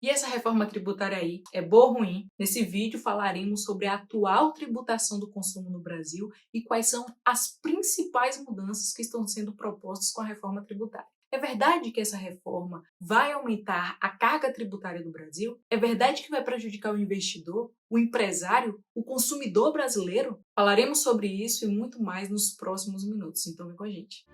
E essa reforma tributária aí é boa ou ruim? Nesse vídeo falaremos sobre a atual tributação do consumo no Brasil e quais são as principais mudanças que estão sendo propostas com a reforma tributária. É verdade que essa reforma vai aumentar a carga tributária do Brasil? É verdade que vai prejudicar o investidor, o empresário, o consumidor brasileiro? Falaremos sobre isso e muito mais nos próximos minutos, então vem com a gente.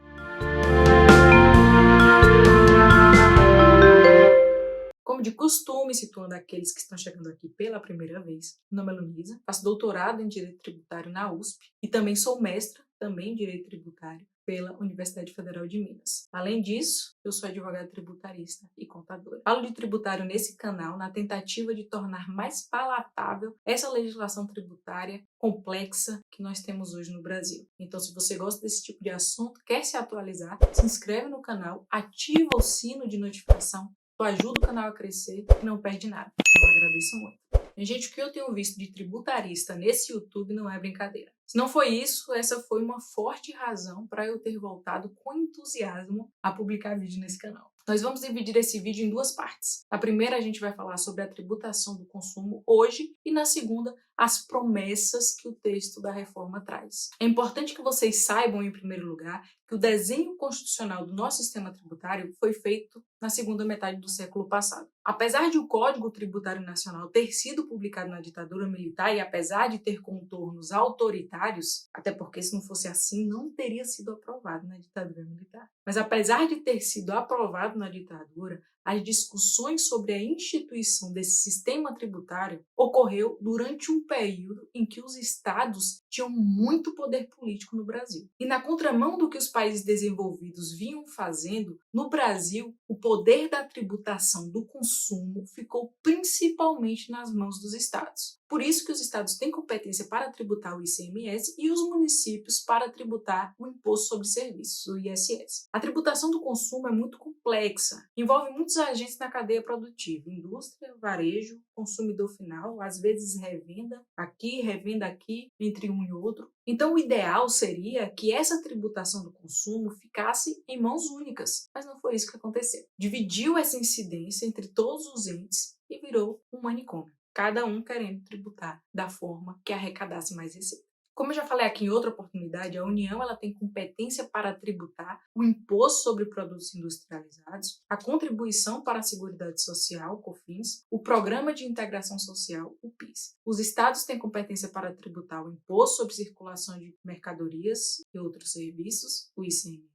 Como de costume, situando aqueles que estão chegando aqui pela primeira vez, meu nome é Luísa, faço doutorado em Direito Tributário na USP e também sou mestra em Direito Tributário pela Universidade Federal de Minas. Além disso, eu sou advogada tributarista e contadora. Falo de tributário nesse canal na tentativa de tornar mais palatável essa legislação tributária complexa que nós temos hoje no Brasil. Então, se você gosta desse tipo de assunto, quer se atualizar, se inscreve no canal, ativa o sino de notificação. Tu ajuda o canal a crescer e não perde nada. Eu agradeço muito. E, gente, o que eu tenho visto de tributarista nesse YouTube não é brincadeira. Se não foi isso, essa foi uma forte razão para eu ter voltado com entusiasmo a publicar vídeo nesse canal. Nós vamos dividir esse vídeo em duas partes. Na primeira, a gente vai falar sobre a tributação do consumo hoje e na segunda, as promessas que o texto da reforma traz. É importante que vocês saibam, em primeiro lugar, que o desenho constitucional do nosso sistema tributário foi feito na segunda metade do século passado. Apesar de o Código Tributário Nacional ter sido publicado na ditadura militar e apesar de ter contornos autoritários, até porque se não fosse assim não teria sido aprovado na ditadura militar, mas apesar de ter sido aprovado na ditadura, as discussões sobre a instituição desse sistema tributário ocorreu durante um período em que os estados tinham muito poder político no Brasil. E na contramão do que os países desenvolvidos vinham fazendo, no Brasil, o poder da tributação do consumo ficou principalmente nas mãos dos estados. Por isso que os estados têm competência para tributar o ICMS e os municípios para tributar o Imposto sobre Serviços, o ISS. A tributação do consumo é muito complexa, envolve muitos agentes na cadeia produtiva, indústria, varejo, consumidor final, às vezes revenda aqui, entre um e outro. Então o ideal seria que essa tributação do consumo ficasse em mãos únicas, mas não foi isso que aconteceu. Dividiu essa incidência entre todos os entes e virou um manicômio, cada um querendo tributar da forma que arrecadasse mais receita. Como eu já falei aqui em outra oportunidade, a União ela tem competência para tributar o Imposto sobre Produtos Industrializados, a Contribuição para a Seguridade Social, COFINS, o Programa de Integração Social, o PIS. Os estados têm competência para tributar o Imposto sobre Circulação de Mercadorias e Outros Serviços, o ICMS,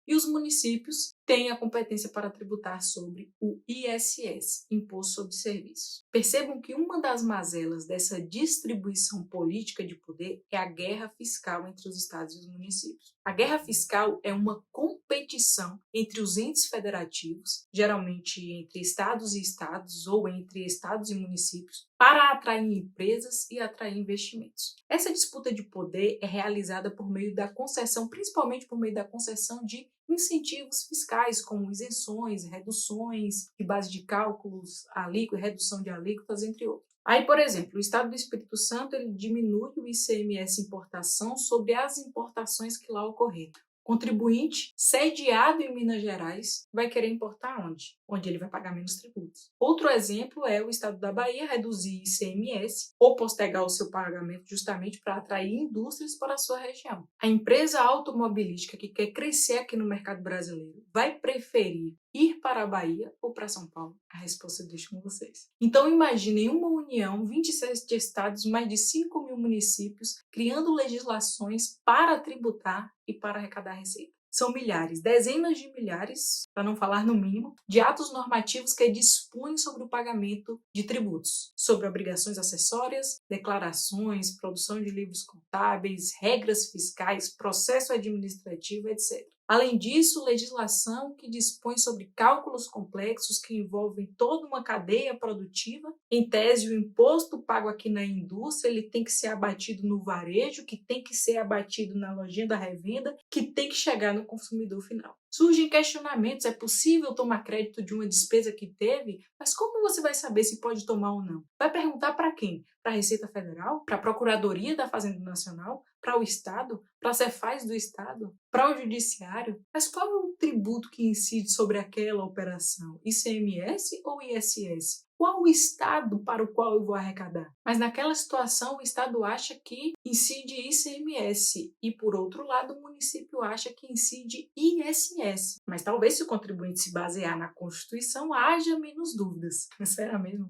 e os municípios têm a competência para tributar sobre o ISS, Imposto sobre Serviços. Percebam que uma das mazelas dessa distribuição política de poder é a guerra fiscal entre os estados e os municípios. A guerra fiscal é uma competição entre os entes federativos, geralmente entre estados e estados ou entre estados e municípios, para atrair empresas e atrair investimentos. Essa disputa de poder é realizada por meio da concessão, principalmente por meio da concessão de incentivos fiscais, como isenções, reduções de base de cálculos, redução de alíquotas, entre outros. Aí, por exemplo, o Estado do Espírito Santo ele diminui o ICMS importação sobre as importações que lá ocorrerem. Contribuinte sediado em Minas Gerais vai querer importar onde? Onde ele vai pagar menos tributos. Outro exemplo é o estado da Bahia reduzir ICMS ou postergar o seu pagamento justamente para atrair indústrias para a sua região. A empresa automobilística que quer crescer aqui no mercado brasileiro vai preferir ir para a Bahia ou para São Paulo? A resposta eu deixo com vocês. Então imaginem uma união, 27 estados, mais de 5 mil municípios, criando legislações para tributar e para arrecadar receita. São milhares, dezenas de milhares, para não falar no mínimo, de atos normativos que dispõem sobre o pagamento de tributos, sobre obrigações acessórias, declarações, produção de livros contábeis, regras fiscais, processo administrativo, etc. Além disso, legislação que dispõe sobre cálculos complexos que envolvem toda uma cadeia produtiva. Em tese, o imposto pago aqui na indústria ele tem que ser abatido no varejo, que tem que ser abatido na lojinha da revenda, que tem que chegar no consumidor final. Surgem questionamentos, é possível tomar crédito de uma despesa que teve? Mas como você vai saber se pode tomar ou não? Vai perguntar para quem? Para a Receita Federal? Para a Procuradoria da Fazenda Nacional? Para o Estado? Para a Cefaz do Estado? Para o Judiciário? Mas qual é o tributo que incide sobre aquela operação? ICMS ou ISS? qual o estado para o qual eu vou arrecadar? Mas naquela situação o estado acha que incide ICMS e por outro lado o município acha que incide ISS. Mas talvez se o contribuinte se basear na Constituição haja menos dúvidas. Será mesmo?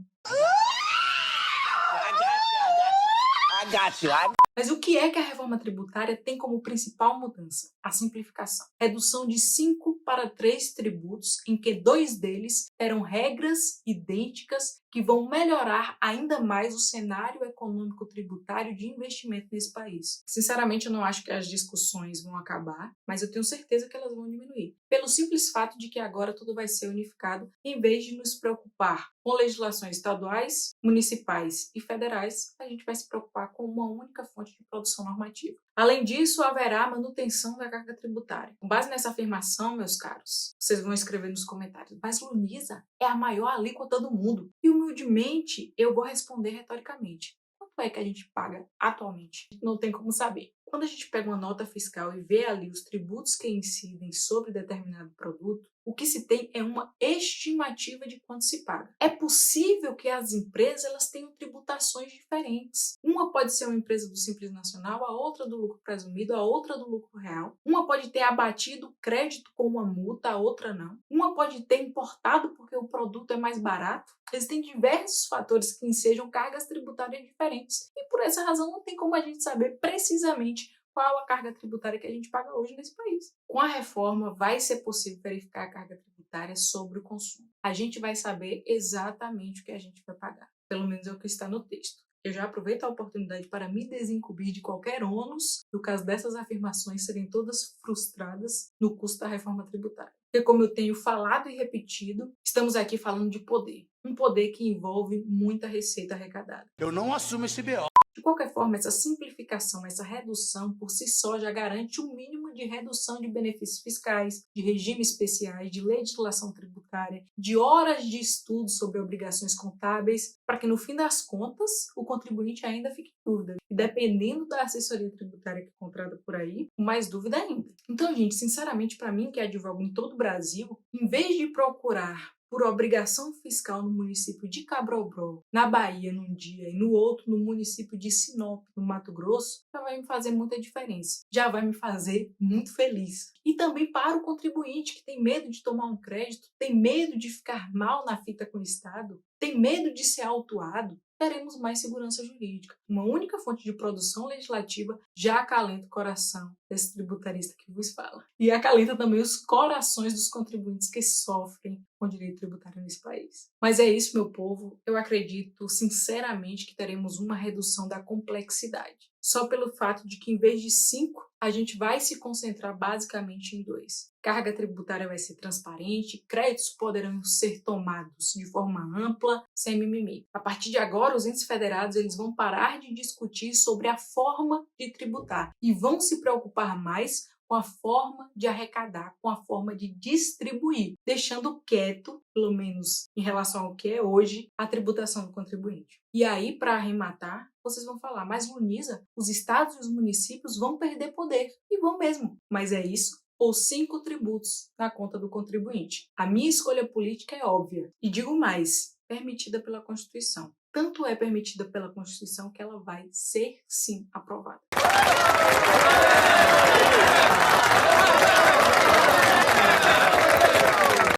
Mas o que é que a reforma tributária tem como principal mudança? A simplificação. Redução de 5 para 3 tributos, em que 2 deles terão regras idênticas que vão melhorar ainda mais o cenário econômico tributário de investimento nesse país. Sinceramente, eu não acho que as discussões vão acabar, mas eu tenho certeza que elas vão diminuir. Pelo simples fato de que agora tudo vai ser unificado, em vez de nos preocupar com legislações estaduais, municipais e federais, a gente vai se preocupar com uma única fonte de produção normativa. Além disso, haverá manutenção da carga tributária. Com base nessa afirmação, meus caros, vocês vão escrever nos comentários, mas Lunísa é a maior alíquota do mundo. E humildemente, eu vou responder retoricamente. Quanto é que a gente paga atualmente? Não tem como saber. Quando a gente pega uma nota fiscal e vê ali os tributos que incidem sobre determinado produto, o que se tem é uma estimativa de quanto se paga. É possível que as empresas elas tenham tributações diferentes. Uma pode ser uma empresa do Simples Nacional, a outra do lucro presumido, a outra do lucro real. Uma pode ter abatido crédito com uma multa, a outra não. Uma pode ter importado porque o produto é mais barato. Existem diversos fatores que ensejam cargas tributárias diferentes. E por essa razão não tem como a gente saber precisamente qual a carga tributária que a gente paga hoje nesse país. Com a reforma, vai ser possível verificar a carga tributária sobre o consumo. A gente vai saber exatamente o que a gente vai pagar. Pelo menos é o que está no texto. Eu já aproveito a oportunidade para me desincumbir de qualquer ônus, no caso dessas afirmações serem todas frustradas no custo da reforma tributária. Porque, como eu tenho falado e repetido, estamos aqui falando de poder. Um poder que envolve muita receita arrecadada. Eu não assumo esse BO. De qualquer forma, essa simplificação, essa redução por si só já garante um mínimo de redução de benefícios fiscais, de regimes especiais, de legislação tributária, de horas de estudo sobre obrigações contábeis, para que no fim das contas o contribuinte ainda fique em dúvida. E dependendo da assessoria tributária que é comprada por aí, mais dúvida ainda. Então, gente, sinceramente, para mim que advogo em todo o Brasil, em vez de procurar por obrigação fiscal no município de Cabral-Brol, na Bahia num dia e no outro no município de Sinop, no Mato Grosso, já vai me fazer muita diferença. Já vai me fazer muito feliz. E também para o contribuinte que tem medo de tomar um crédito, tem medo de ficar mal na fita com o Estado, tem medo de ser autuado, teremos mais segurança jurídica. Uma única fonte de produção legislativa já acalenta o coração desse tributarista que vos fala. E acalenta também os corações dos contribuintes que sofrem com o direito tributário nesse país. Mas é isso, meu povo. Eu acredito sinceramente que teremos uma redução da complexidade. Só pelo fato de que, em vez de 5, a gente vai se concentrar basicamente em 2. Carga tributária vai ser transparente, créditos poderão ser tomados de forma ampla, sem mimimi. A partir de agora, os entes federados eles vão parar de discutir sobre a forma de tributar e vão se preocupar mais com a forma de arrecadar, com a forma de distribuir, deixando quieto, pelo menos em relação ao que é hoje, a tributação do contribuinte. E aí, para arrematar, vocês vão falar, mas Lunísa, os estados e os municípios vão perder poder. E vão mesmo. Mas é isso ou 5 tributos na conta do contribuinte. A minha escolha política é óbvia. E digo mais, permitida pela Constituição. Tanto é permitida pela Constituição que ela vai ser, sim, aprovada.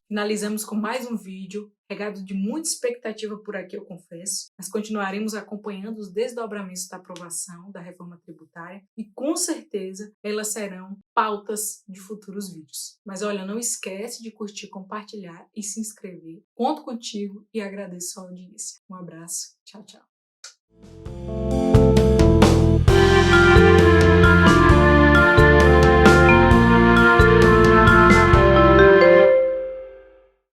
Finalizamos com mais um vídeo, regado de muita expectativa por aqui, eu confesso, mas continuaremos acompanhando os desdobramentos da aprovação da reforma tributária e, com certeza, elas serão pautas de futuros vídeos. Mas olha, não esquece de curtir, compartilhar e se inscrever. Conto contigo e agradeço a audiência. Um abraço, tchau, tchau.